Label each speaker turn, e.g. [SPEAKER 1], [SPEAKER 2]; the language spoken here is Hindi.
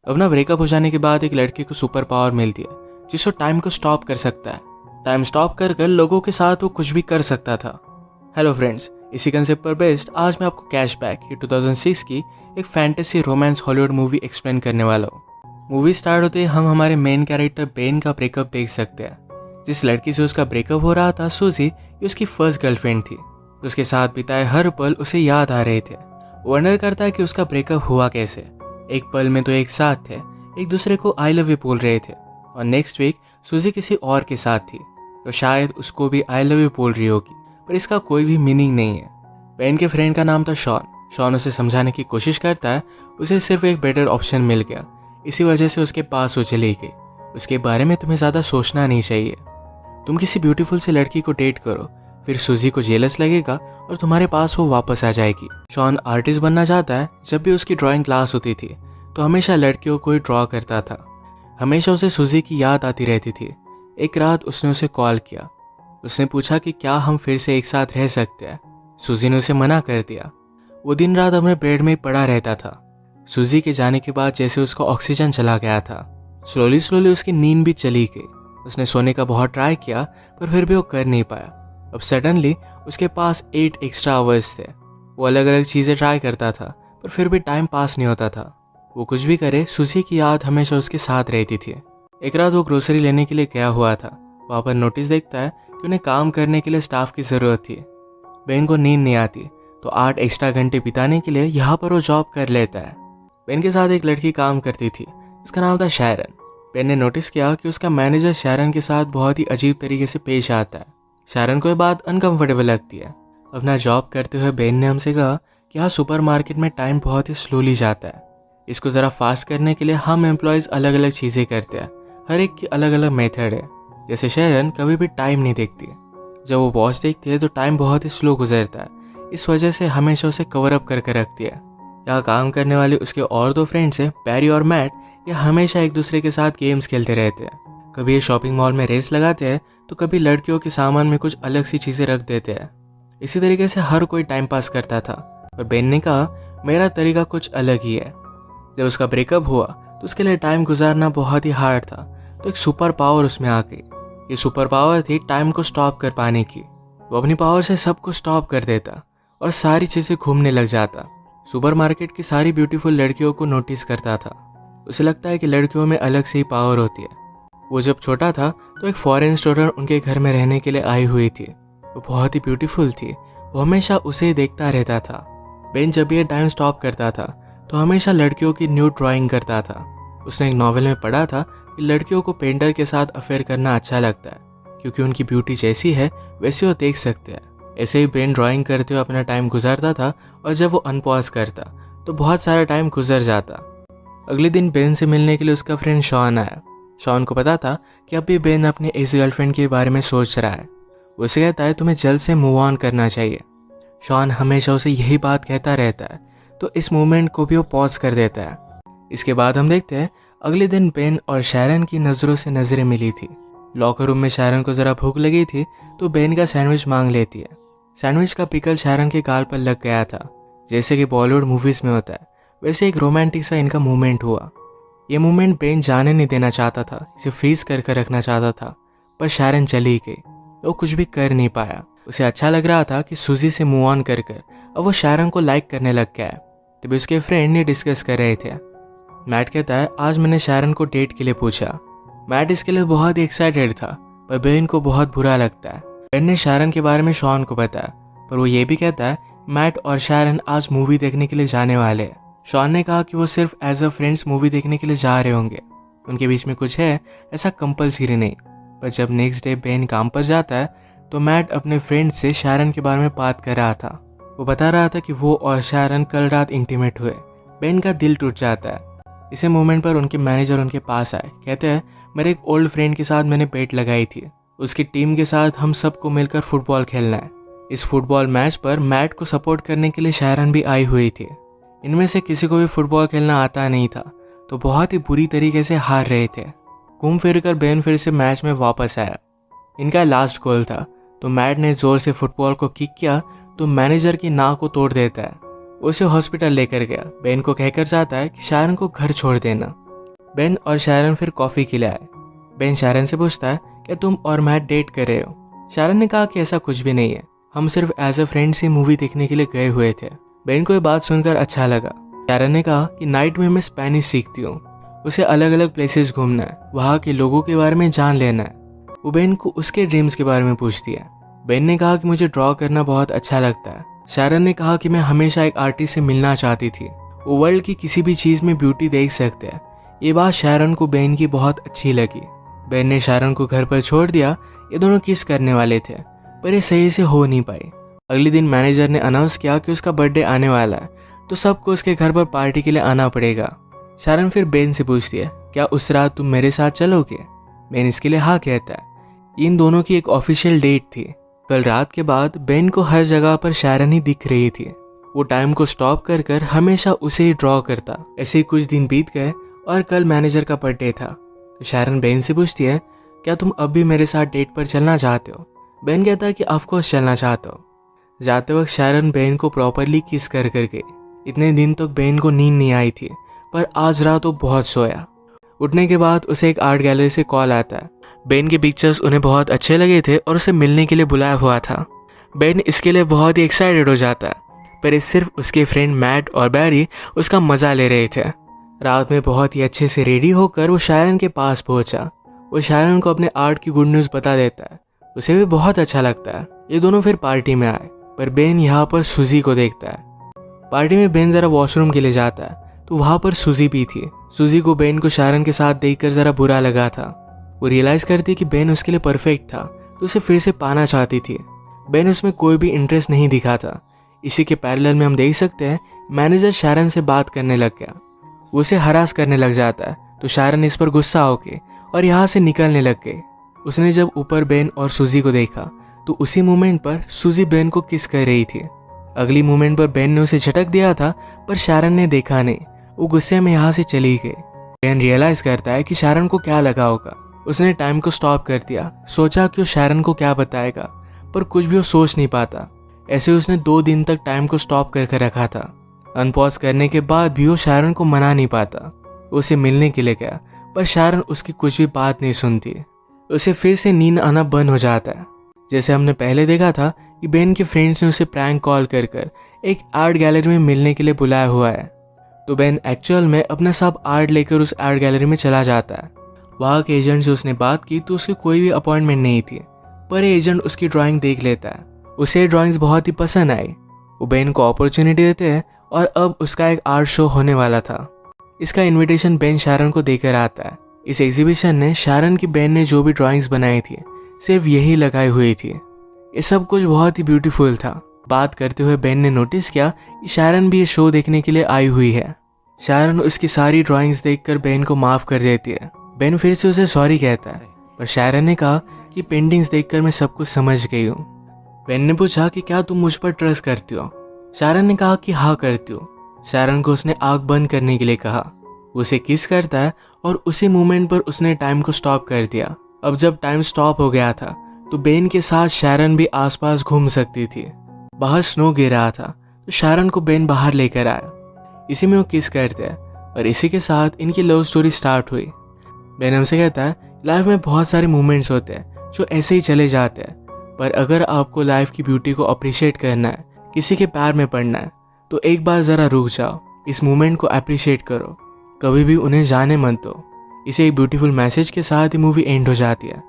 [SPEAKER 1] अपना ब्रेकअप हो जाने के बाद एक लड़के को सुपर पावर मिलती है जिसको टाइम को स्टॉप कर सकता है। टाइम स्टॉप कर कर लोगों के साथ वो कुछ भी कर सकता था। हेलो फ्रेंड्स, इसी कंसेप्ट पर बेस्ड आज मैं आपको कैशबैक ये 2006 की एक fantasy romance Hollywood movie explain करने वाला हूँ। मूवी स्टार्ट होते ही हम हमारे मेन कैरेक्टर बेन का ब्रेकअप देख सकते हैं। जिस लड़की से उसका ब्रेकअप हो रहा था, सूजी, ये उसकी फर्स्ट गर्लफ्रेंड थी। उसके साथ बिताए हर पल उसे याद आ रहे थे। वंडर करता है कि उसका ब्रेकअप हुआ कैसे। एक पल में तो एक साथ थे, एक दूसरे को आई लव यू बोल रहे थे, और नेक्स्ट वीक सूजी किसी और के साथ थी तो शायद उसको भी आई लव यू बोल रही होगी, पर इसका कोई भी मीनिंग नहीं है। बेन के फ्रेंड का नाम था शॉन। शॉन उसे समझाने की कोशिश करता है, उसे सिर्फ एक बेटर ऑप्शन मिल गया, इसी वजह से उसके पास वो चली गई। उसके बारे में तुम्हें ज़्यादा सोचना नहीं चाहिए। तुम किसी ब्यूटीफुल सी लड़की को डेट करो, फिर सूजी को जेलस लगेगा और तुम्हारे पास वो वापस आ जाएगी। शॉन आर्टिस्ट बनना चाहता है। जब भी उसकी ड्राइंग क्लास होती थी तो हमेशा लड़कियों को ही ड्रॉ करता था। हमेशा उसे सूजी की याद आती रहती थी। एक रात उसने उसे कॉल किया। उसने पूछा कि क्या हम फिर से एक साथ रह सकते हैं। सूजी ने उसे मना कर दिया। वो दिन रात अपने बेड में ही पड़ा रहता था। सूजी के जाने के बाद जैसे उसका ऑक्सीजन चला गया था, स्लोली स्लोली उसकी नींद भी चली गई। उसने सोने का बहुत ट्राई किया पर फिर भी वो कर नहीं पाया। अब सडनली उसके पास 8 एक्स्ट्रा आवर्स थे। वो अलग अलग चीज़ें ट्राई करता था पर फिर भी टाइम पास नहीं होता था। वो कुछ भी करे, सूजी की याद हमेशा उसके साथ रहती थी। एक रात वो ग्रोसरी लेने के लिए गया हुआ था। वहाँ पर नोटिस देखता है कि उन्हें काम करने के लिए स्टाफ की ज़रूरत थी। बेन को नींद नहीं आती तो 8 एक्स्ट्रा घंटे बिताने के लिए यहाँ पर वो जॉब कर लेता है। बेन के साथ एक लड़की काम करती थी, उसका नाम था शैरन। बेन ने नोटिस किया कि उसका मैनेजर शैरन के साथ बहुत ही अजीब तरीके से पेश आता है। शैरन को ये बात अनकंफर्टेबल लगती है। अपना जॉब करते हुए बेन ने हमसे कहा कि यहाँ सुपरमार्केट में टाइम बहुत ही स्लोली जाता है। इसको ज़रा फास्ट करने के लिए हम एम्प्लॉयज़ अलग अलग चीज़ें करते हैं। हर एक की अलग अलग मेथड है। जैसे शैरन कभी भी टाइम नहीं देखती। जब वो वॉच देखती है तो टाइम बहुत ही स्लो गुजरता है। इस वजह से हमेशा उसे कवर अप करके रखती है। यहाँ काम करने वाले उसके और 2 फ्रेंड्स हैं, पैरी और मैट। ये हमेशा एक दूसरे के साथ गेम्स खेलते रहते हैं। कभी ये शॉपिंग मॉल में रेस लगाते हैं तो कभी लड़कियों के सामान में कुछ अलग सी चीज़ें रख देते हैं। इसी तरीके से हर कोई टाइम पास करता था। पर बेन ने कहा मेरा तरीका कुछ अलग ही है। जब उसका ब्रेकअप हुआ तो उसके लिए टाइम गुजारना बहुत ही हार्ड था, तो एक सुपर पावर उसमें आ गई। ये सुपर पावर थी टाइम को स्टॉप कर पाने की। वो अपनी पावर से सबको स्टॉप कर देता और सारी चीज़ें घूमने लग जाता। सुपरमार्केट की सारी ब्यूटीफुल लड़कियों को नोटिस करता था। उसे लगता है कि लड़कियों में अलग से ही पावर होती है। वो जब छोटा था तो एक फॉरेन स्टूडेंट उनके घर में रहने के लिए आई हुई थी। वो बहुत ही ब्यूटीफुल थी। वो हमेशा उसे ही देखता रहता था। बेन जब ये टाइम स्टॉप करता था तो हमेशा लड़कियों की न्यूड ड्राइंग करता था। उसने एक नॉवेल में पढ़ा था कि लड़कियों को पेंटर के साथ अफेयर करना अच्छा लगता है क्योंकि उनकी ब्यूटी जैसी है वैसी वो देख सकते हैं। ऐसे ही बेन ड्राइंग करते हुए अपना टाइम गुजारता था और जब वो अनपॉज करता तो बहुत सारा टाइम गुजर जाता। अगले दिन बेन से मिलने के लिए उसका फ्रेंड शॉन आया। शॉन को पता था कि अभी बेन अपने इस गर्लफ्रेंड के बारे में सोच रहा है। वो उसे कहता है तुम्हें जल्द से मूव ऑन करना चाहिए। शॉन हमेशा उसे यही बात कहता रहता है, तो इस मूवमेंट को भी वो पॉज कर देता है। इसके बाद हम देखते हैं अगले दिन बेन और शैरन की नज़रों से नज़रें मिली थी। लॉकर रूम में शैरन को ज़रा भूख लगी थी तो बेन का सैंडविच मांग लेती है। सैंडविच का पिकल शैरन के गाल पर लग गया था। जैसे कि बॉलीवुड मूवीज़ में होता है वैसे एक रोमांटिक सा इनका मूवमेंट हुआ। ये मूवमेंट बेन जाने नहीं देना चाहता था, इसे फ्रीज कर रखना चाहता था, पर शैरन चली गई। वो कुछ भी कर नहीं पाया। उसे अच्छा लग रहा था कि सूजी से मूव ऑन कर अब वो शैरन को लाइक करने लग गया है। तभी उसके फ्रेंड ने डिस्कस कर रहे थे। मैट कहता है आज मैंने शैरन को डेट के लिए पूछा। मैट इसके लिए बहुत ही एक्साइटेड था, पर बेन को बहुत बुरा लगता है। बेन ने शैरन के बारे में शॉन को बताया, पर वो ये भी कहता है मैट और शैरन आज मूवी देखने के लिए जाने वाले हैं। शॉन ने कहा कि वो सिर्फ एज अ फ्रेंड्स मूवी देखने के लिए जा रहे होंगे, उनके बीच में कुछ है ऐसा कंपल्सरी नहीं। पर जब नेक्स्ट डे बेन काम पर जाता है तो मैट अपने फ्रेंड से शैरन के बारे में बात कर रहा था। वो बता रहा था कि वो और शैरन कल रात इंटीमेट हुए। बेन का दिल टूट जाता है। इसी मोमेंट पर उनके मैनेजर उनके पास आए। कहते हैं मेरे एक ओल्ड फ्रेंड के साथ मैंने बेट लगाई थी, उसकी टीम के साथ हम सबको मिलकर फुटबॉल खेलना है। इस फुटबॉल मैच पर मैट को सपोर्ट करने के लिए शैरन भी आई हुई थी। इनमें से किसी को भी फुटबॉल खेलना आता नहीं था, तो बहुत ही बुरी तरीके से हार रहे थे। घूम फिर कर बेन फिर से मैच में वापस आया। इनका लास्ट गोल था, तो मैट ने जोर से फुटबॉल को किक किया तो मैनेजर की नाक को तोड़ देता है। उसे हॉस्पिटल लेकर गया। बेन को कहकर जाता है कि शैरन को घर छोड़ देना। बेन और शारन फिर कॉफ़ी के लिए आए। बेन शारन से पूछता है क्या तुम और मैट डेट कर रहे हो। शारन ने कहा कि ऐसा कुछ भी नहीं है, हम सिर्फ एज अ फ्रेंड से मूवी देखने के लिए गए हुए थे। बेन को ये बात सुनकर अच्छा लगा। शारन ने कहा कि नाइट में मैं स्पेनिश सीखती हूँ, उसे अलग अलग प्लेसेस घूमना है, वहाँ के लोगों के बारे में जान लेना है। वो बेन को उसके ड्रीम्स के बारे में पूछती है। बेन ने कहा कि मुझे ड्रॉ करना बहुत अच्छा लगता है। शारन ने कहा कि मैं हमेशा एक आर्टिस्ट से मिलना चाहती थी, वो वर्ल्ड की किसी भी चीज़ में ब्यूटी देख सकते हैं। ये बात शारन को बेन की बहुत अच्छी लगी। बेन ने शारन को घर पर छोड़ दिया। ये दोनों किस करने वाले थे, पर ये सही से हो नहीं पाई। अगले दिन मैनेजर ने अनाउंस किया कि उसका बर्थडे आने वाला है, तो सबको उसके घर पर पार्टी के लिए आना पड़ेगा। शारन फिर बेन से पूछती है क्या उस रात तुम मेरे साथ चलोगे। बेन इसके लिए हाँ कहता है। इन दोनों की एक ऑफिशियल डेट थी। कल रात के बाद बेन को हर जगह पर शारन ही दिख रही थी। वो टाइम को स्टॉप कर कर हमेशा उसे ही ड्रॉ करता। ऐसे ही कुछ दिन बीत गए और कल मैनेजर का बर्थडे था। तो शारन बेन से पूछती है क्या तुम अब भी मेरे साथ डेट पर चलना चाहते हो। बेन कहता है कि ऑफकोर्स चलना चाहता हो। जाते वक्त शारन बेन को प्रॉपरली किस कर गई। इतने दिन तक बेन को नींद नहीं आई थी, पर आज रात वो बहुत सोया। उठने के बाद उसे एक आर्ट गैलरी से कॉल आता है। बेन के पिक्चर्स उन्हें बहुत अच्छे लगे थे और उसे मिलने के लिए बुलाया हुआ था। बेन इसके लिए बहुत ही एक्साइटेड हो जाता है, पर सिर्फ उसके फ्रेंड मैट और बैरी उसका मज़ा ले रहे थे। रात में बहुत ही अच्छे से रेडी होकर वो शारन के पास पहुंचा। वो शारन को अपने आर्ट की गुड न्यूज़ बता देता है। उसे भी बहुत अच्छा लगता है। ये दोनों फिर पार्टी में आए, पर बेन यहाँ पर सुजी को देखता है। पार्टी में बेन ज़रा वॉशरूम के लिए जाता है, तो वहाँ पर सुजी भी थी। सुजी को बेन को शारन के साथ देखकर ज़रा बुरा लगा था। वो रियलाइज़ करती कि बेन उसके लिए परफेक्ट था, तो उसे फिर से पाना चाहती थी। बेन उसमें कोई भी इंटरेस्ट नहीं दिखा था। इसी के पैरेलल में हम देख सकते हैं मैनेजर शारन से बात करने लग गया। वो उसे हरास करने लग जाता है, तो शारन इस पर गुस्सा होके और यहाँ से निकलने लग गई। उसने जब ऊपर बेन और सुजी को देखा, तो उसी मोमेंट पर सुजी बेन को किस कर रही थी। अगली मोमेंट पर बेन ने उसे झटक दिया था, पर शारन ने देखा नहीं। वो गुस्से में यहाँ से चली गई। बेन रियलाइज करता है कि शारन को क्या लगा होगा। उसने टाइम को स्टॉप कर दिया, सोचा कि वो शारन को क्या बताएगा, पर कुछ भी वो सोच नहीं पाता। ऐसे उसने 2 दिन तक टाइम को स्टॉप करके रखा था। अनपॉज करने के बाद भी वो शारन को मना नहीं पाता। उसे मिलने के लिए गया, पर शारन उसकी कुछ भी बात नहीं सुनती। उसे फिर से नींद आना बंद हो जाता है। जैसे हमने पहले देखा था कि बेन के फ्रेंड्स ने उसे प्रैंक कॉल कर एक आर्ट गैलरी में मिलने के लिए बुलाया हुआ है। तो बेन एक्चुअल में अपना सब आर्ट लेकर उस आर्ट गैलरी में चला जाता है। वहाँ के एजेंट से उसने बात की तो उसकी कोई भी अपॉइंटमेंट नहीं थी, पर एजेंट उसकी ड्राइंग देख लेता है। उसे ड्राइंग्स बहुत ही पसंद आई। वो बेन को अपॉर्चुनिटी देते हैं और अब उसका एक आर्ट शो होने वाला था। इसका इनविटेशन बेन शारन को देकर आता है। इस एग्जीबिशन ने शारन की बेन ने जो भी ड्राइंग्स बनाई थी सिर्फ यही लगाई हुई थी। ये सब कुछ बहुत ही ब्यूटीफुल था। बात करते हुए बेन ने नोटिस किया कि शारन भी ये शो देखने के लिए आई हुई है। शारन उसकी सारी ड्राइंग्स देखकर बेन को माफ़ कर देती है। बेन फिर से उसे सॉरी कहता है, पर शारन ने कहा कि पेंटिंग्स देखकर मैं सब कुछ समझ गई हूँ। बेन ने पूछा कि क्या तुम मुझ पर ट्रस्ट करती हो। शारन ने कहा कि हाँ करती हूँ। शारन को उसने आँख बंद करने के लिए कहा। उसे किस करता है और उसी मोमेंट पर उसने टाइम को स्टॉप कर दिया। अब जब टाइम स्टॉप हो गया था तो बेन के साथ शारन भी आसपास घूम सकती थी। बाहर स्नो गिर रहा था, तो शारन को बेन बाहर लेकर आया। इसी में वो किस करते हैं और इसी के साथ इनकी लव स्टोरी स्टार्ट हुई। बेन हमसे कहता है लाइफ में बहुत सारे मोमेंट्स होते हैं जो ऐसे ही चले जाते हैं, पर अगर आपको लाइफ की ब्यूटी को अप्रिशिएट करना है, किसी के प्यार में पड़ना है, तो एक बार ज़रा रुक जाओ, इस मोमेंट को अप्रिशिएट करो, कभी भी उन्हें जाने मत दो। इसे एक ब्यूटीफुल मैसेज के साथ ही मूवी एंड हो जाती है।